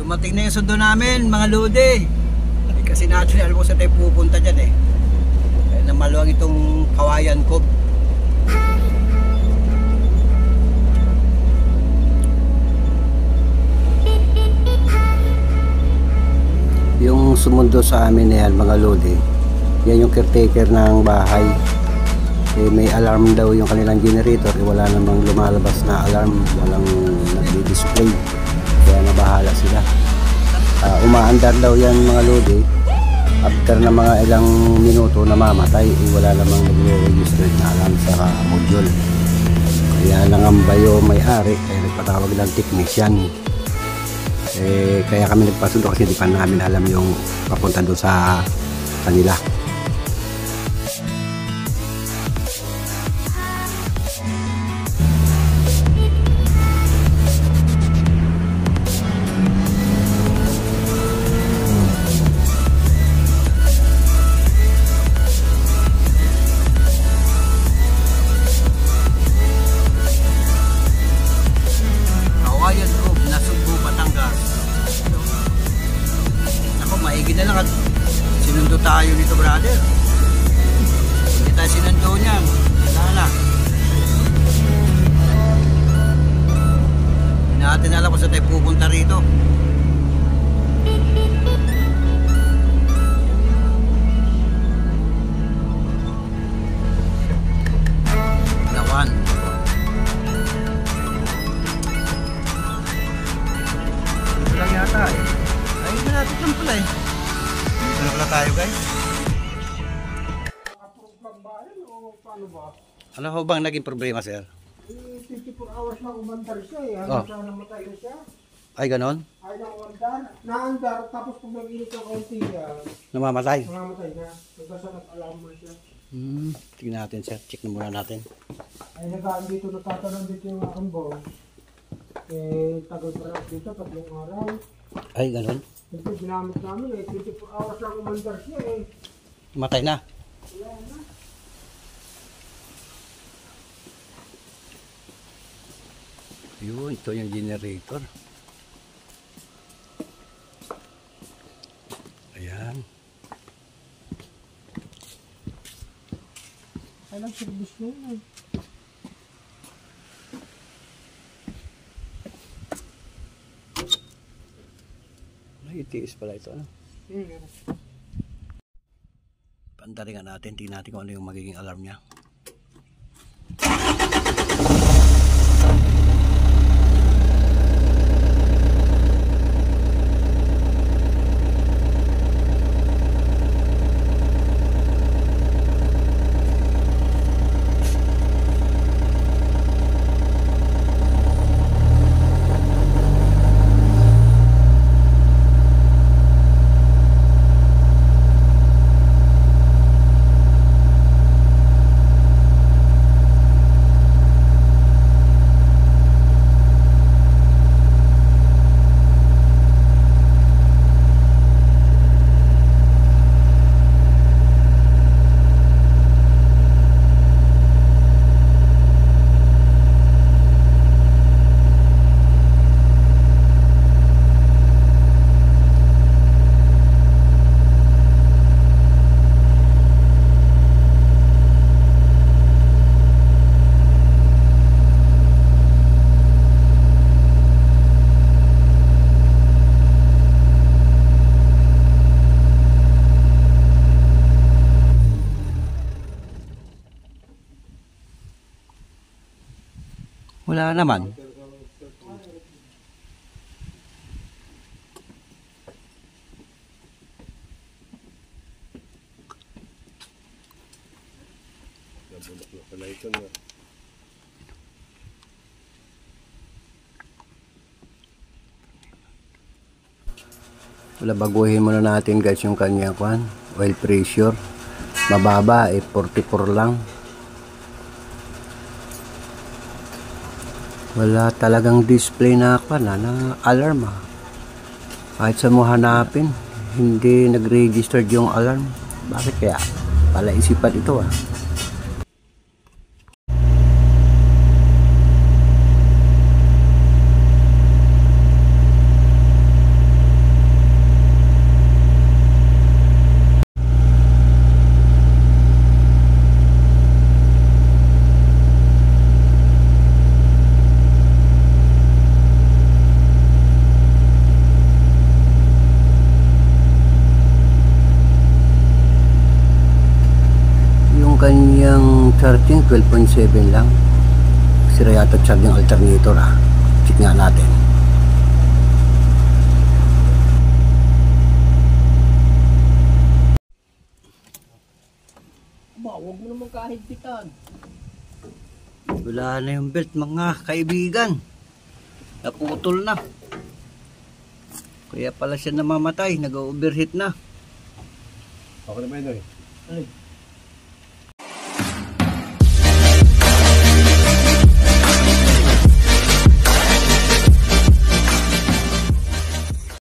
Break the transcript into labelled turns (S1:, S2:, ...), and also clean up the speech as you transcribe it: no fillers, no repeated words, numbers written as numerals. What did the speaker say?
S1: Dumating na yung sundo namin, mga lode. Kasi natin alam ko sa tayo pupunta dyan eh. Kaya na maluwag itong Kawayan Cove. Yung sumundo sa amin na yan, mga lode, yan yung caretaker ng bahay. Eh, may alarm daw yung kanilang generator, eh, wala namang lumalabas na alarm, walang nagdi-display, kaya nabahala sila. Umaandar daw yan, mga lode. After na mga ilang minuto namamatay, eh, wala namang nagre-register na alarm sa module. Kaya nangambayo may-ari, kaya nagpatawag ng technician. Eh, kaya kami nagpasundo kasi di pa namin alam yung papunta doon sa kanila. Kawayan Cove, Nasugbu, Batangas. Ako, maigi na lang at sinundo tayo nito, brother. Hindi tayo sinundo niyan. Sana. Hindi natin alam kung saan tayo pupunta rito. Lawan. Ito lang yata eh. Ay, malapit lang pala eh. Ano pala tayo, guys? Ano ho bang naging problema, sir?
S2: 24 hours na umandar siya eh. Hanggang sa namatay na siya.
S1: Ay, ganon?
S2: Ay, naandar. Tapos kung nag-init ng konti,
S1: Namamatay?
S2: namamatay na. Hanggang sa nag-alarm mo siya.
S1: Tingnan natin, sir. Check na muna natin.
S2: Ay, nagaan dito, nagtatanong dito yung akong eh, tagal pa rin dito, 3 araw.
S1: Ay, ganon?
S2: Ito, ginamit namin eh. 24 hours na umandar siya eh.
S1: Matay na?
S2: Wala na.
S1: Yun, ito yung generator. Ayan.
S2: Ay, nag-service na yun eh.
S1: Ay, itiis pala ito, ano?
S2: Hmm.
S1: Pandaringan natin, tingnan natin kung ano yung magiging alarm niya. Wala naman. Wala, baguhin muna natin guys yung kanyang oil pressure. Mababa, 44 lang. Wala talagang display na na alarm Kahit sa mo hanapin, hindi nag-register yung alarm. Bakit kaya? Palaisipan ito kanyang charging 12.7 lang. Sira yata charging alternator check nga natin.
S3: Huwag mo naman kahigpitan.
S1: Wala na yung belt mga kaibigan. Naputol na. Kaya pala siya namamatay. Nag-overheat na.
S4: Ako na ba yun,
S3: Ay,